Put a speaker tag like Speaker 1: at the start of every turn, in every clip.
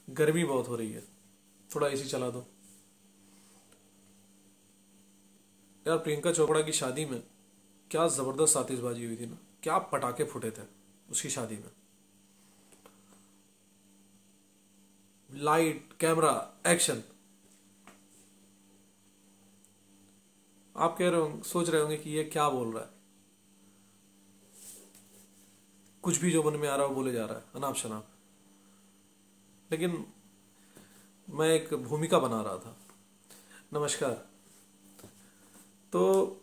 Speaker 1: गर्मी बहुत हो रही है, थोड़ा एसी चला दो। यार प्रियंका चोपड़ा की शादी में क्या जबरदस्त आतिशबाजी हुई थी ना, क्या पटाखे फूटे थे उसकी शादी में। Light camera action. आप कह रहे होंगे, सोच रहे होंगे कि ये क्या बोल रहा है, कुछ भी जो मन में आ रहा है वो बोले जा रहा है अनाप शनाप। लेकिन मैं एक भूमिका बना रहा था। नमस्कार। तो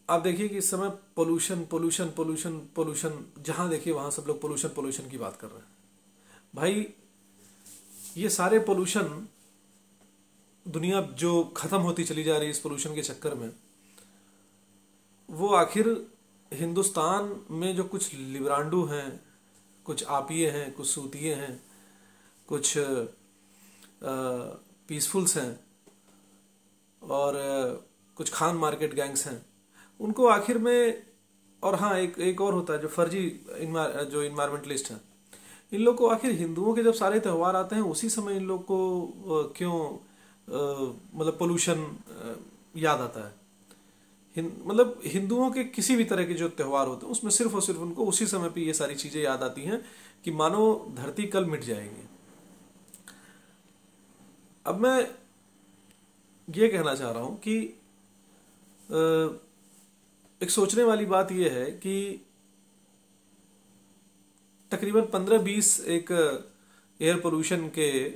Speaker 1: आप देखिए कि इस समय पोल्यूशन पोल्यूशन पोल्यूशन पोल्यूशन, जहां देखिए वहां सब लोग पोल्यूशन पोल्यूशन की बात कर रहे हैं। भाई ये सारे पोल्यूशन, दुनिया जो खत्म होती चली जा रही है इस पोल्यूशन के चक्कर में, वो आखिर हिंदुस्तान में जो कुछ लिब्रांडू हैं, कुछ आपीय हैं, कुछ सूतिये हैं, कुछ पीसफुल्स हैं और कुछ खान मार्केट गैंग्स हैं, उनको आखिर में। और हाँ, एक और होता है जो फर्जी जो इन्वायरमेंटलिस्ट हैं, इन लोग को आखिर हिंदुओं के जब सारे त्यौहार आते हैं उसी समय इन लोग को क्यों मतलब पोल्यूशन याद आता है। मतलब हिंदुओं के किसी भी तरह के जो त्यौहार होते हैं उसमें सिर्फ और सिर्फ उनको उसी समय पे ये सारी चीजें याद आती हैं कि मानो धरती कल मिट जाएगी। अब मैं ये कहना चाह रहा हूं कि एक सोचने वाली बात यह है कि तकरीबन 15-20 एक एयर पोल्यूशन के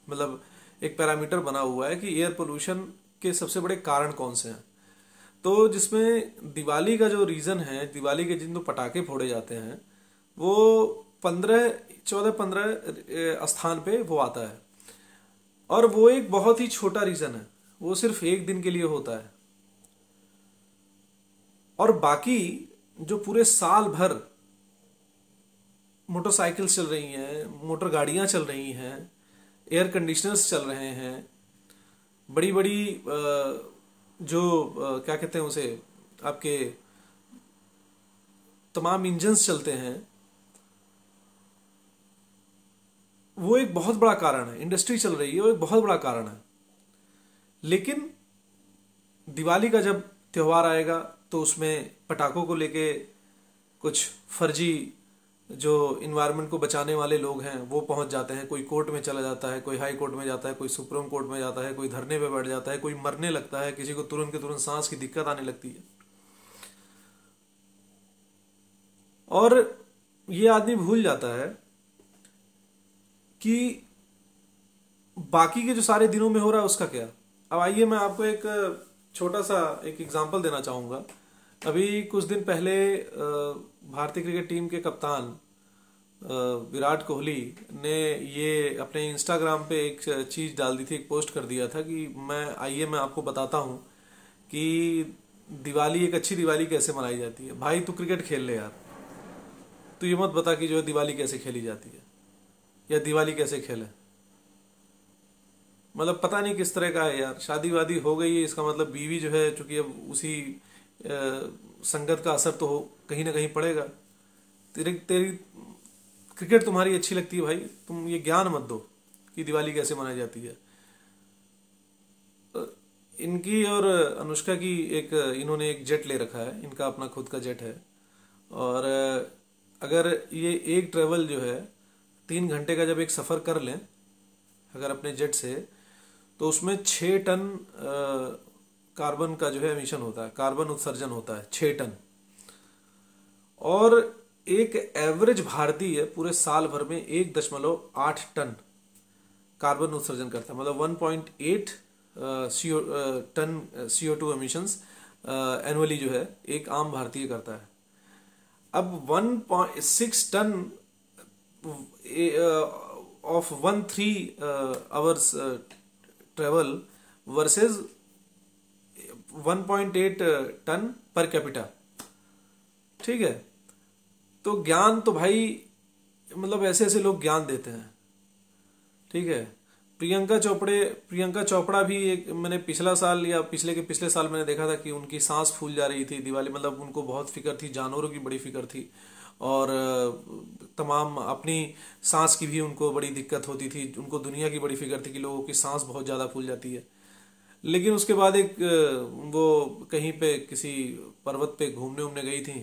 Speaker 1: मतलब एक पैरामीटर बना हुआ है कि एयर पोल्यूशन के सबसे बड़े कारण कौन से हैं। तो जिसमें दिवाली का जो रीजन है, दिवाली के जिन दो पटाखे फोड़े जाते हैं, वो 14-15 स्थान पे वो आता है। और वो एक बहुत ही छोटा रीजन है, वो सिर्फ एक दिन के लिए होता है। और बाकी जो पूरे साल भर मोटरसाइकिल्स चल रही हैं, मोटर गाड़ियां चल रही हैं, एयर कंडीशनर्स चल रहे हैं, बड़ी बड़ी जो क्या कहते हैं उसे, आपके तमाम इंजन्स चलते हैं, वो एक बहुत बड़ा कारण है। इंडस्ट्री चल रही है, वो एक बहुत बड़ा कारण है। लेकिन दिवाली का जब त्योहार आएगा तो उसमें पटाखों को लेके कुछ फर्जी जो इन्वायरमेंट को बचाने वाले लोग हैं वो पहुंच जाते हैं। कोई कोर्ट में चला जाता है, कोई हाई कोर्ट में जाता है, कोई सुप्रीम कोर्ट में जाता है, कोई धरने पे बैठ जाता है, कोई मरने लगता है, किसी को तुरंत के तुरंत सांस की दिक्कत आने लगती है। और ये आदमी भूल जाता है कि बाकी के जो सारे दिनों में हो रहा है उसका क्या। अब आइए मैं आपको एक छोटा सा एक एग्जांपल देना चाहूंगा। अभी कुछ दिन पहले भारतीय क्रिकेट टीम के कप्तान विराट कोहली ने ये अपने इंस्टाग्राम पे एक चीज डाल दी थी, एक पोस्ट कर दिया था कि मैं आपको बताता हूं कि दिवाली, एक अच्छी दिवाली कैसे मनाई जाती है। भाई तू क्रिकेट खेल ले यार, तू ये मत बता कि जो दिवाली कैसे खेली जाती है या दिवाली कैसे खेले। मतलब पता नहीं किस तरह का है यार। शादी वादी हो गई है, इसका मतलब बीवी जो है, चूंकि अब उसी संगत का असर तो कहीं ना कहीं पड़ेगा। तेरी क्रिकेट तुम्हारी अच्छी लगती है भाई, तुम ये ज्ञान मत दो कि दिवाली कैसे मनाई जाती है। इनकी और अनुष्का की इन्होंने एक जेट ले रखा है, इनका अपना खुद का जेट है। और अगर ये एक ट्रेवल जो है 3 घंटे का जब एक सफर कर लें अगर अपने जेट से, तो उसमें 6 टन कार्बन का जो है एमिशन होता है, कार्बन उत्सर्जन होता है 6 टन। और एक एवरेज भारतीय पूरे साल भर में 1.8 टन कार्बन उत्सर्जन करता है। मतलब 1.8 टन CO2 एमिशंस एनुअली जो है एक आम भारतीय करता है। अब 1.6 ton of 13 hours travel versus 1.8 ton per capita. ठीक है, तो ज्ञान तो भाई मतलब ऐसे ऐसे लोग ज्ञान देते हैं। ठीक है, प्रियंका चोपड़ा भी एक, मैंने पिछला साल या पिछले साल मैंने देखा था कि उनकी सांस फूल जा रही थी दिवाली, मतलब उनको बहुत फिक्र थी, जानवरों की बड़ी फिक्र थी। और तमाम अपनी सांस की भी उनको बड़ी दिक्कत होती थी, उनको दुनिया की बड़ी फिक्र थी कि लोगों की सांस बहुत ज़्यादा फूल जाती है। लेकिन उसके बाद एक वो कहीं पे किसी पर्वत पे घूमने उमने गई थी,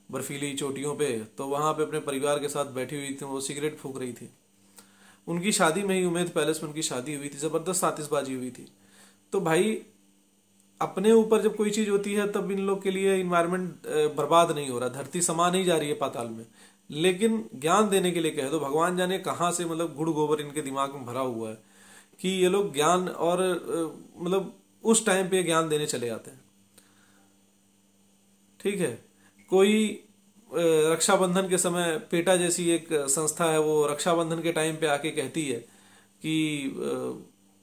Speaker 1: बर्फीली चोटियों पे, तो वहां पे अपने परिवार के साथ बैठी हुई थी, वो सिगरेट फूंक रही थी। उनकी शादी में ही उम्मेद पैलेस में उनकी शादी हुई थी, जबरदस्त आतिशबाजी हुई थी। तो भाई अपने ऊपर जब कोई चीज होती है तब इन लोग के लिए इन्वायरमेंट बर्बाद नहीं हो रहा, धरती समा नहीं जा रही है पाताल में। लेकिन ज्ञान देने के लिए कह दो, भगवान जाने कहाँ से मतलब गुड़ गोबर इनके दिमाग में भरा हुआ है कि ये लोग ज्ञान और मतलब उस टाइम पे ज्ञान देने चले जाते हैं। ठीक है, कोई रक्षाबंधन के समय पेटा जैसी एक संस्था है, वो रक्षाबंधन के टाइम पे आके कहती है कि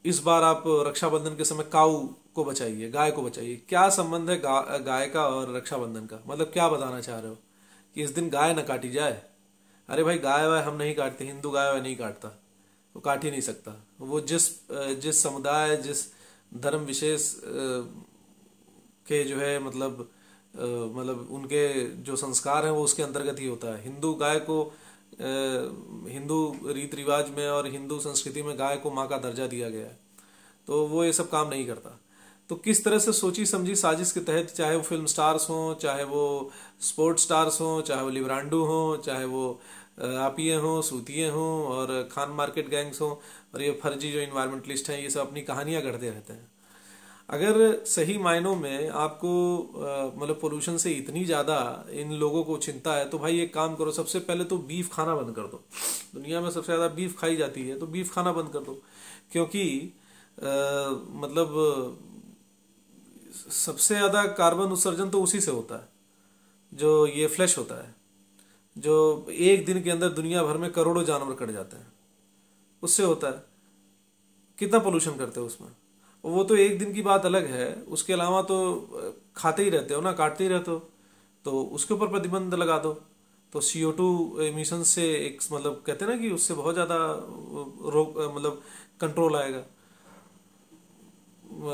Speaker 1: इस बार आप रक्षाबंधन के समय काऊ को बचाइए, गाय को बचाइए। क्या संबंध है गाय का और रक्षाबंधन का? मतलब क्या बताना चाह रहे हो कि इस दिन गाय न काटी जाए? अरे भाई, गाय वाय हम नहीं काटते, हिंदू गाय वाय नहीं काटता, वो काट ही नहीं सकता। वो जिस जिस समुदाय, जिस धर्म विशेष के जो है मतलब उनके जो संस्कार हैं वो उसके अंतर्गत ही होता है। हिंदू गाय को हिंदू रीति रिवाज में और हिंदू संस्कृति में गाय को माँ का दर्जा दिया गया है, तो वो ये सब काम नहीं करता। तो किस तरह से सोची समझी साजिश के तहत, चाहे वो फिल्म स्टार्स हों, चाहे वो स्पोर्ट्स स्टार्स हों, चाहे वो लिब्रांडू हों, चाहे वो आपिये हों, सूतिये हों, और खान मार्केट गैंग्स हों, और ये फर्जी जो इन्वायरमेंटलिस्ट हैं, ये सब अपनी कहानियां गढ़ते रहते हैं। अगर सही मायनों में आपको मतलब पोल्यूशन से इतनी ज़्यादा इन लोगों को चिंता है, तो भाई एक काम करो, सबसे पहले तो बीफ खाना बंद कर दो। दुनिया में सबसे ज़्यादा बीफ खाई जाती है, तो बीफ खाना बंद कर दो। क्योंकि मतलब सबसे ज़्यादा कार्बन उत्सर्जन तो उसी से होता है, जो ये फ्लैश होता है, जो एक दिन के अंदर दुनिया भर में करोड़ों जानवर कट जाते हैं, उससे होता है। कितना पोल्यूशन करते हो उसमें? वो तो एक दिन की बात अलग है, उसके अलावा तो खाते ही रहते हो ना, काटते ही रहते हो, तो उसके ऊपर प्रतिबंध लगा दो। तो CO2 एमिशन से एक मतलब कहते हैं ना कि उससे बहुत ज़्यादा रोक मतलब कंट्रोल आएगा।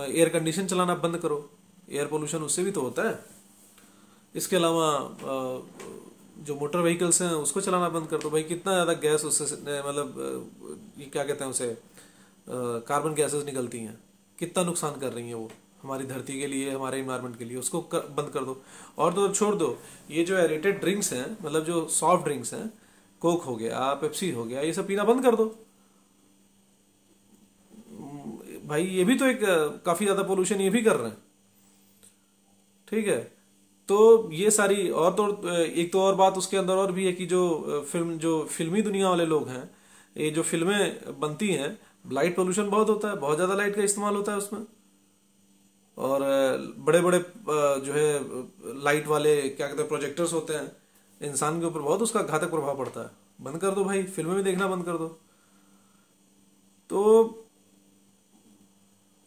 Speaker 1: एयर कंडीशन चलाना बंद करो, एयर पोल्यूशन उससे भी तो होता है। इसके अलावा जो मोटर व्हीकल्स हैं उसको चलाना बंद कर दो। भाई कितना ज़्यादा गैस उससे मतलब ये क्या कहते हैं उसे, कार्बन गैसेस निकलती हैं, कितना नुकसान कर रही हैं वो हमारी धरती के लिए, हमारे इन्वायरमेंट के लिए, उसको बंद कर दो। और तो छोड़ दो, ये जो एरेटेड ड्रिंक्स हैं, मतलब जो सॉफ्ट ड्रिंक्स हैं, कोक हो गया, पेप्सी हो गया, ये सब पीना बंद कर दो। भाई ये भी तो एक काफी ज्यादा पोल्यूशन ये भी कर रहे हैं। ठीक है, तो ये सारी और तो एक तो और बात उसके अंदर और भी है कि जो फिल्मी दुनिया वाले लोग हैं, ये जो फिल्में बनती हैं, लाइट पोल्यूशन बहुत होता है, बहुत ज्यादा लाइट का इस्तेमाल होता है उसमें। और बड़े बड़े जो है लाइट वाले क्या कहते हैं प्रोजेक्टर्स होते हैं, इंसान के ऊपर बहुत उसका घातक प्रभाव पड़ता है। बंद कर दो भाई, फिल्में भी देखना बंद कर दो। तो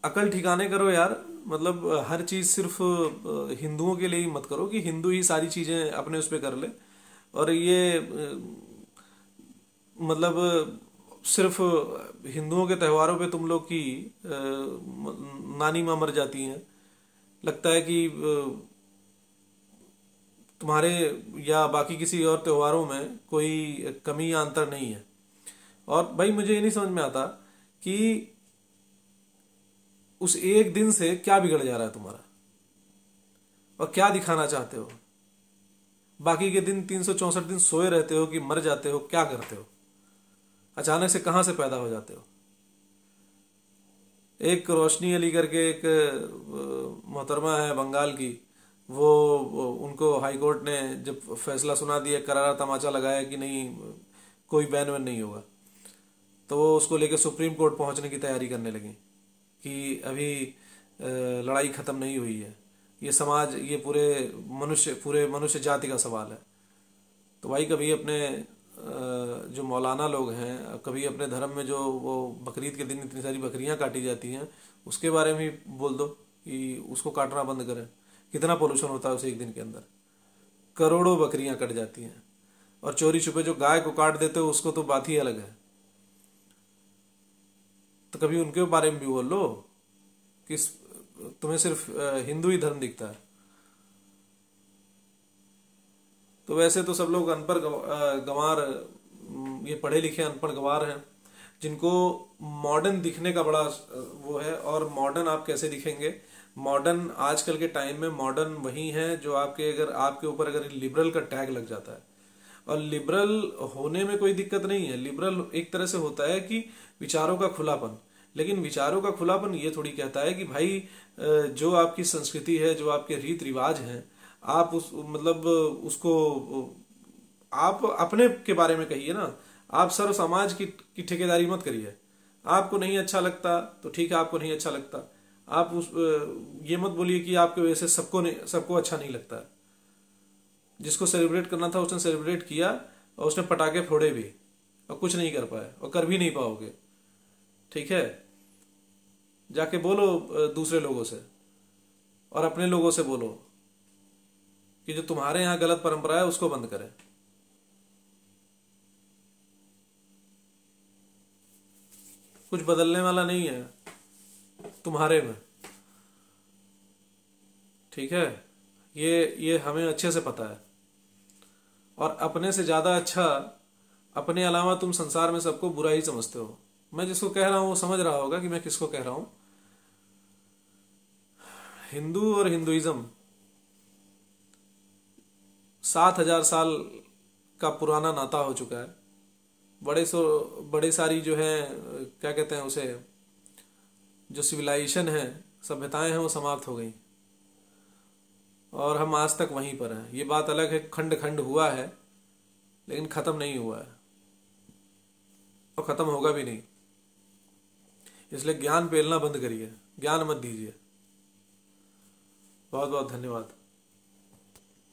Speaker 1: अकल ठिकाने करो यार, मतलब हर चीज सिर्फ हिंदुओं के लिए ही मत करो कि हिंदू ही सारी चीजें अपने उस पर कर ले। और ये मतलब सिर्फ हिंदुओं के त्योहारों पे तुम लोग की नानी माँ मर जाती हैं, लगता है कि तुम्हारे या बाकी किसी और त्योहारों में कोई कमी या अंतर नहीं है। और भाई मुझे ये नहीं समझ में आता कि उस एक दिन से क्या बिगड़ जा रहा है तुम्हारा, और क्या दिखाना चाहते हो? बाकी के दिन 364 दिन सोए रहते हो कि मर जाते हो, क्या करते हो? अचानक से कहां से पैदा हो जाते हो? एक रोशनी अली करके एक मोहतरमा है बंगाल की, वो उनको हाई कोर्ट ने जब फैसला सुना दिया, करारा तमाचा लगाया कि नहीं कोई बैन वैन नहीं होगा, तो वो उसको लेके सुप्रीम कोर्ट पहुंचने की तैयारी करने लगी कि अभी लड़ाई खत्म नहीं हुई है, ये समाज, ये पूरे मनुष्य जाति का सवाल है। तो भाई कभी अपने जो मौलाना लोग हैं, कभी अपने धर्म में जो वो बकरीद के दिन इतनी सारी बकरियां काटी जाती हैं उसके बारे में भी बोल दो कि उसको काटना बंद करें। कितना पोल्यूशन होता है उसे एक दिन के अंदर, करोड़ों बकरियां कट जाती हैं। और चोरी छुपे जो गाय को काट देते हो उसको तो बात ही अलग है, तो कभी उनके बारे में भी बोल लो कि तुम्हें सिर्फ हिंदू ही धर्म दिखता है। तो वैसे तो सब लोग अनपढ़ गंवार, ये पढ़े लिखे अनपढ़ गंवार हैं, जिनको मॉडर्न दिखने का बड़ा वो है। और मॉडर्न आप कैसे दिखेंगे? मॉडर्न आजकल के टाइम में मॉडर्न वही है जो आपके ऊपर अगर लिबरल का टैग लग जाता है। और लिबरल होने में कोई दिक्कत नहीं है। लिबरल एक तरह से होता है कि विचारों का खुलापन। लेकिन विचारों का खुलापन ये थोड़ी कहता है कि भाई जो आपकी संस्कृति है, जो आपके रीत रिवाज हैं, आप उसको आप अपने के बारे में कहिए ना। आप सर्व समाज की ठेकेदारी मत करिए। आपको नहीं अच्छा लगता तो ठीक है, आपको नहीं अच्छा लगता। आप ये मत बोलिए कि आपके वजह से सबको अच्छा नहीं लगता है। जिसको सेलिब्रेट करना था उसने सेलिब्रेट किया, और उसने पटाखे फोड़े भी, और कुछ नहीं कर पाए, और कर भी नहीं पाओगे। ठीक है, जाके बोलो दूसरे लोगों से और अपने लोगों से बोलो कि जो तुम्हारे यहाँ गलत परंपरा है उसको बंद करें। कुछ बदलने वाला नहीं है तुम्हारे में। ठीक है, ये हमें अच्छे से पता है। और अपने से ज्यादा अच्छा, अपने अलावा तुम संसार में सबको बुरा ही समझते हो। मैं जिसको कह रहा हूं वो समझ रहा होगा कि मैं किसको कह रहा हूं। हिंदू और हिंदुइज्म 7,000 साल का पुराना नाता हो चुका है। बड़े सारी जो है, क्या कहते हैं उसे, जो सिविलाइजेशन है, सभ्यताएं हैं, वो समाप्त हो गई, और हम आज तक वहीं पर हैं। ये बात अलग है, खंड खंड हुआ है, लेकिन खत्म नहीं हुआ है, और खत्म होगा भी नहीं। इसलिए ज्ञान पेलना बंद करिए, ज्ञान मत दीजिए। बहुत बहुत धन्यवाद।